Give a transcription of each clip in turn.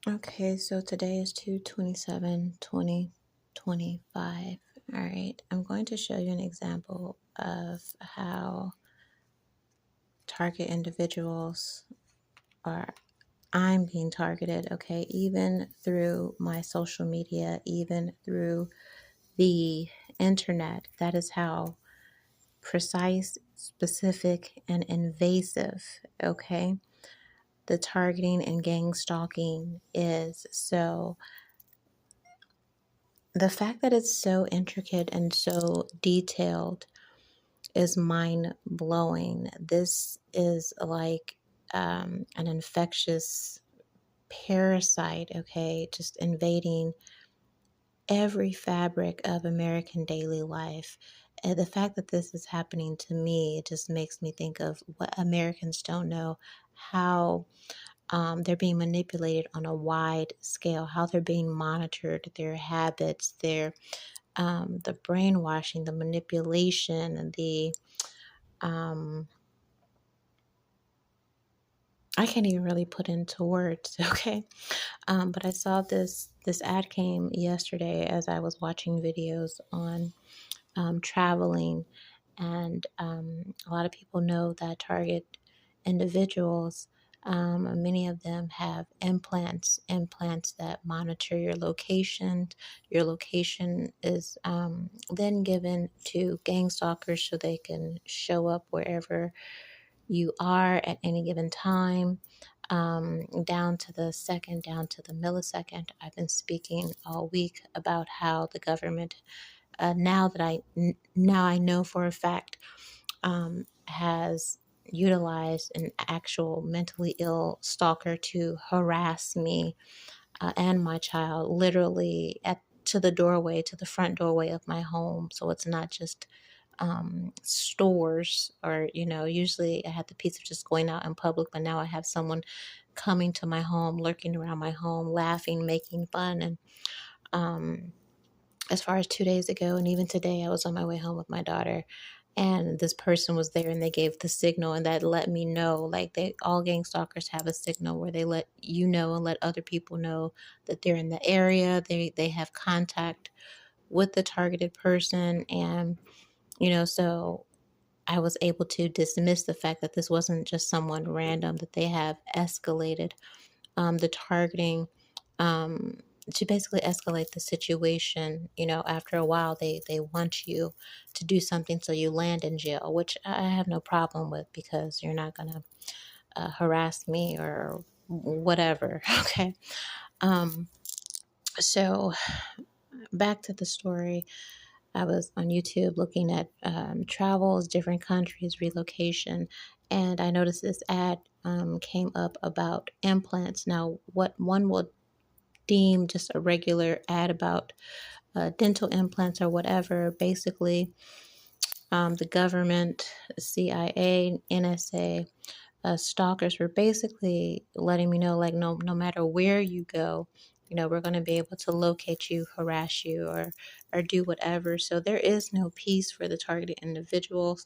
Okay, so today is 2/27/2025. All right, I'm going to show you an example of how target individuals are. I'm being targeted, okay, even through my social media, even through the internet. That is how precise, specific, and invasive, okay, the targeting and gang stalking is. So the fact that it's so intricate and so detailed is mind blowing. This is like an infectious parasite, okay, just invading every fabric of American daily life. And the fact that this is happening to me, it just makes me think of what Americans don't know, how they're being manipulated on a wide scale, how they're being monitored, their habits, the brainwashing, the manipulation, and the um, I can't even really put into words. Okay, but I saw this ad came yesterday as I was watching videos on traveling, and a lot of people know that target individuals. Many of them have implants that monitor your location. Your location is then given to gang stalkers so they can show up wherever you are at any given time, down to the second, down to the millisecond. I've been speaking all week about how the government, now I know for a fact, has utilized an actual mentally ill stalker to harass me and my child, literally at to the doorway, to the front doorway of my home. So it's not just stores, or usually I had the piece of just going out in public, but now I have someone coming to my home, lurking around my home, laughing, making fun. And as far as 2 days ago, and even today, I was on my way home with my daughter, and this person was there, and they gave the signal, and that let me know, like, they all gang stalkers have a signal where they let you know and let other people know that they're in the area. They have contact with the targeted person. And so I was able to dismiss the fact that this wasn't just someone random, that they have escalated the targeting, um, to basically escalate the situation. After a while, they want you to do something so you land in jail, which I have no problem with, because you're not going to harass me or whatever. Okay. Um, so back to the story. I was on YouTube looking at travels, different countries, relocation, and I noticed this ad came up about implants. Now, what one would deem just a regular ad about dental implants or whatever, basically, the government, CIA, NSA, stalkers were basically letting me know, like, no matter where you go, we're going to be able to locate you, harass you, or do whatever. So there is no peace for the targeted individuals.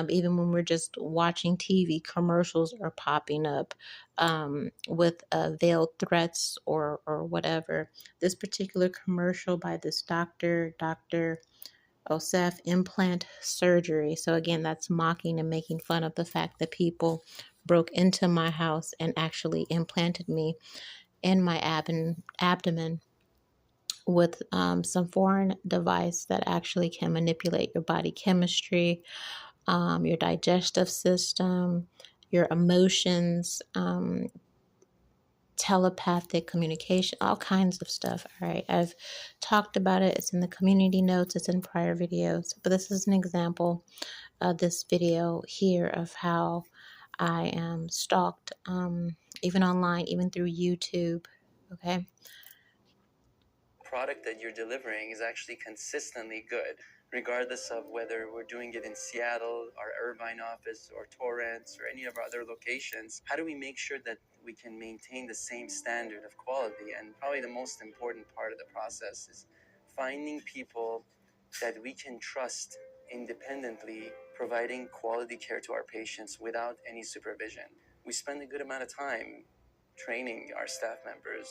Even when we're just watching TV, commercials are popping up with veiled threats or whatever. This particular commercial by this Dr. Osef, implant surgery. So again, that's mocking and making fun of the fact that people broke into my house and actually implanted me in my abdomen with some foreign device that actually can manipulate your body chemistry, your digestive system, your emotions, telepathic communication, all kinds of stuff. All right. I've talked about it. It's in the community notes, it's in prior videos, but this is an example of this video here of how I am stalked, even online, even through YouTube. Okay. Product that you're delivering is actually consistently good, regardless of whether we're doing it in Seattle, our Irvine office, or Torrance, or any of our other locations. How do we make sure that we can maintain the same standard of quality? And probably the most important part of the process is finding people that we can trust independently, providing quality care to our patients without any supervision. We spend a good amount of time training our staff members,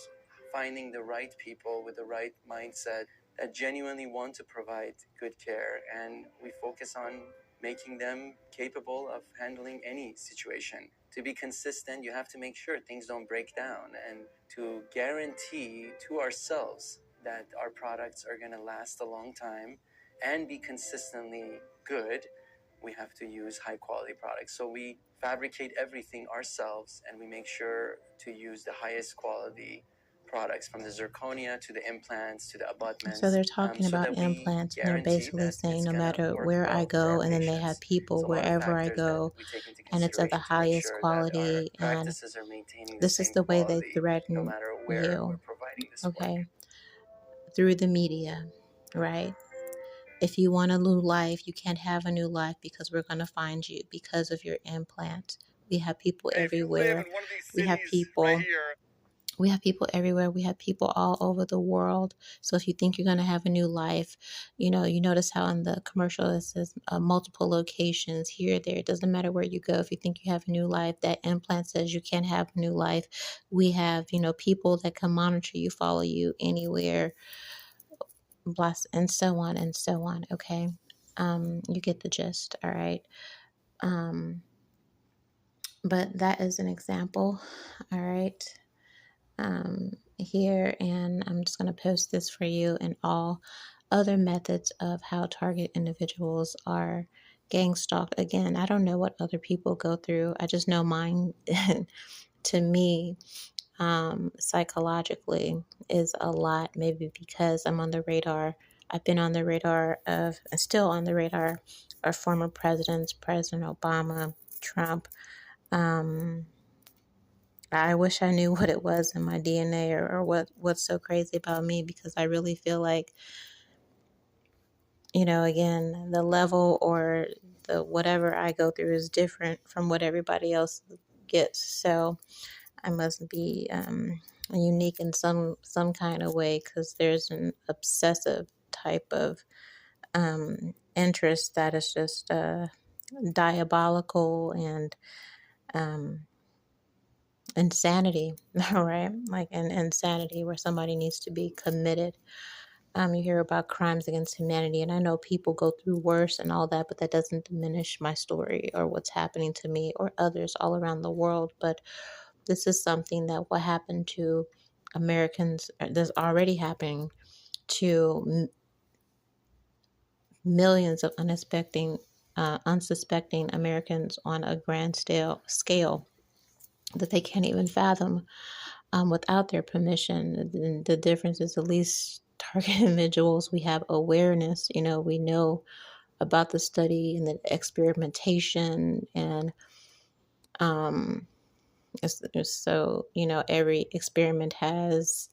finding the right people with the right mindset that genuinely want to provide good care, and we focus on making them capable of handling any situation. To be consistent, you have to make sure things don't break down, and to guarantee to ourselves that our products are going to last a long time and be consistently good, we have to use high quality products. So we fabricate everything ourselves, and we make sure to use the highest quality products, from the zirconia to the implants to the So abutments, they're talking so about that we implants, and they're guarantee basically that saying it's no going to matter work where I well for our go, and then they have patients. people There's a lot of wherever I factors that go, we take into and it's of the consideration to make highest sure that our quality, and practices are maintaining the this is same the way they quality no threaten matter where we're you, providing this work. okay, through the media, right? If you want a new life, you can't have a new life because we're going to find you because of your implant. We have people everywhere. We have people. We have people everywhere. We have people all over the world. So if you think you're going to have a new life, you know, you notice how in the commercial it says multiple locations here, there. It doesn't matter where you go. If you think you have a new life, that implant says you can't have a new life. We have, you know, people that can monitor you, follow you anywhere, bless, and so on and so on. Okay. You get the gist. All right. Um, but that is an example. All right. Here, and I'm just going to post this for you, and all other methods of how target individuals are gang stalked. Again, I don't know what other people go through. I just know mine to me, psychologically is a lot, maybe because I'm on the radar. I've been on the radar of, still on the radar of former presidents, President Obama, Trump. Um, I wish I knew what it was in my DNA, or what's so crazy about me, because I really feel like, you know, again, the level or the whatever I go through is different from what everybody else gets. So I must be unique in some kind of way, because there's an obsessive type of interest that is just diabolical, and um, insanity, right? Like an insanity where somebody needs to be committed. You hear about crimes against humanity, and I know people go through worse and all that, but that doesn't diminish my story or what's happening to me or others all around the world. But this is something that will happen to Americans, that's already happening to millions of unsuspecting Americans on a grand scale that they can't even fathom without their permission. The difference is, at least target individuals, we have awareness. You know, we know about the study and the experimentation, and um, so, you know, every experiment has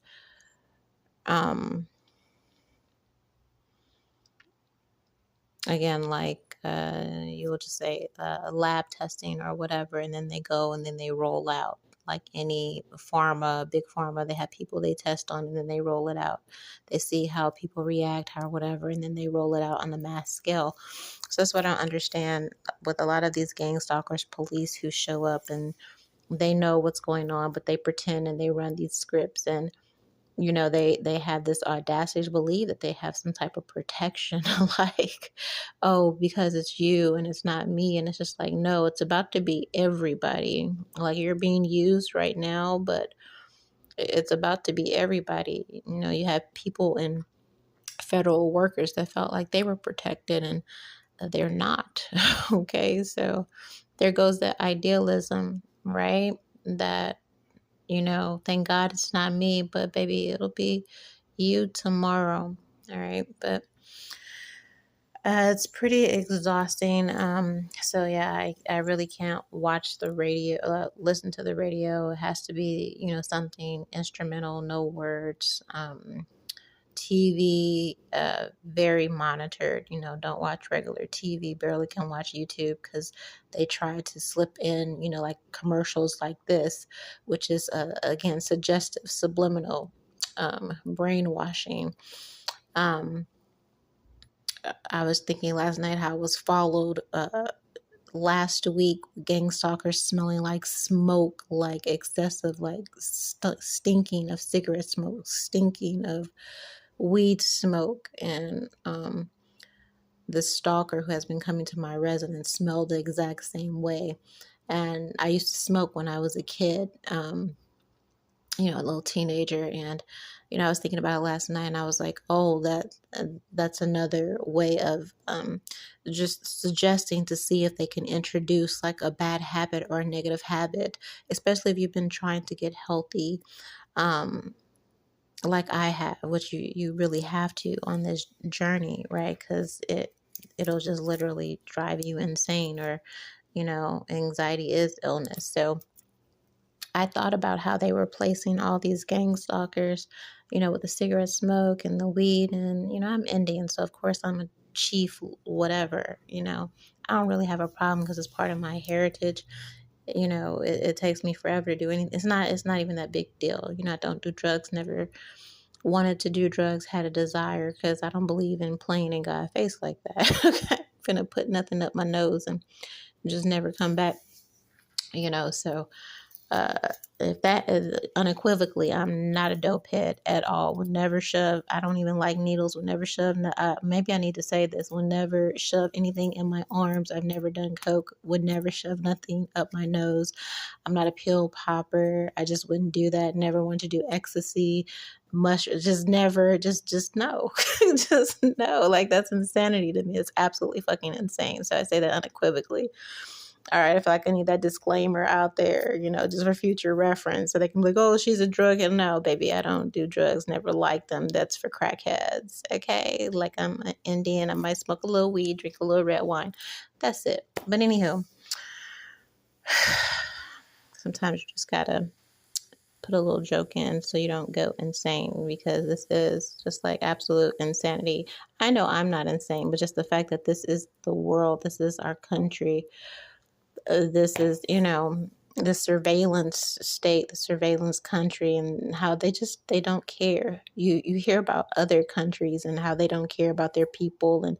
again, like you will just say lab testing or whatever, and then they go and then they roll out. Like any pharma, big pharma, they have people they test on, and then they roll it out. They see how people react, how whatever, and then they roll it out on a mass scale. So that's what I don't understand with a lot of these gang stalkers, police who show up and they know what's going on, but they pretend and they run these scripts, and you know, they have this audacity to believe that they have some type of protection, like, oh, because it's you and it's not me. And it's just like, no, it's about to be everybody. Like, you're being used right now, but it's about to be everybody. You know, you have people in federal workers that felt like they were protected, and they're not. Okay, so there goes that idealism, right? That, you know, thank God it's not me, but baby, it'll be you tomorrow. All right. But it's pretty exhausting. So yeah, I really can't watch the radio, listen to the radio. It has to be, you know, something instrumental, no words. TV, very monitored. You know, don't watch regular TV. Barely can watch YouTube, because they try to slip in, you know, like commercials like this, which is again suggestive, subliminal, brainwashing. Um, I was thinking last night how I was followed last week, gang stalkers smelling like smoke, like excessive, like stinking of cigarette smoke, stinking of weed smoke. And the stalker who has been coming to my residence smelled the exact same way. And I used to smoke when I was a kid, a little teenager. And, I was thinking about it last night, and I was like, oh, that's another way of just suggesting to see if they can introduce like a bad habit or a negative habit, especially if you've been trying to get healthy. Um, like I have, which you really have to on this journey, right? Because it'll just literally drive you insane, or anxiety is illness. So I thought about how they were placing all these gang stalkers, with the cigarette smoke and the weed. And, I'm Indian, so of course I'm a chief, whatever. I don't really have a problem because it's part of my heritage. It takes me forever to do anything. It's not even that big deal. I don't do drugs, never wanted to do drugs, had a desire, because I don't believe in playing in God's face like that. Okay. Finna put nothing up my nose and just never come back, so uh, if that is unequivocally, I'm not a dope head at all. Would never shove. I don't even like needles. Would never shove. Maybe I need to say this. Would never shove anything in my arms. I've never done coke. Would never shove nothing up my nose. I'm not a pill popper. I just wouldn't do that. Never want to do ecstasy, mushrooms. Just never. Just no. Just no. Like, that's insanity to me. It's absolutely fucking insane. So I say that unequivocally. All right, I feel like I need that disclaimer out there, just for future reference, so they can be like, oh, she's a drug. And no, baby, I don't do drugs. Never liked them. That's for crackheads. Okay, like, I'm an Indian. I might smoke a little weed, drink a little red wine. That's it. But anywho, sometimes you just gotta put a little joke in so you don't go insane, because this is just like absolute insanity. I know I'm not insane, but just the fact that this is the world, this is our country. This is, the surveillance state, the surveillance country, and how they don't care. You hear about other countries and how they don't care about their people, and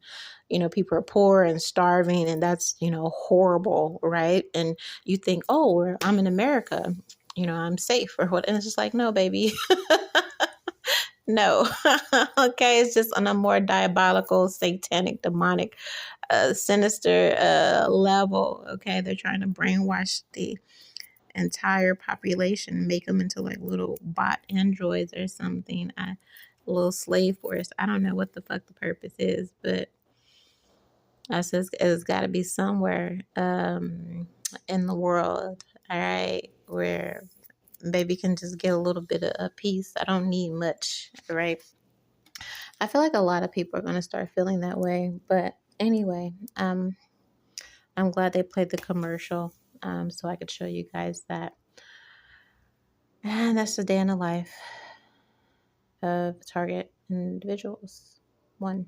people are poor and starving, and that's horrible, right? And you think, oh, I'm in America, I'm safe or what? And it's just like, no, baby. No. Okay, it's just on a more diabolical, satanic, demonic, sinister level. Okay, they're trying to brainwash the entire population, make them into like little bot androids or something. A little slave force. I don't know what the fuck the purpose is, but I says it's got to be somewhere in the world, all right, where baby can just get a little bit of a piece. I don't need much, right? I feel like a lot of people are going to start feeling that way. But anyway, I'm glad they played the commercial, so I could show you guys that. And that's the day in the life of target individuals. One.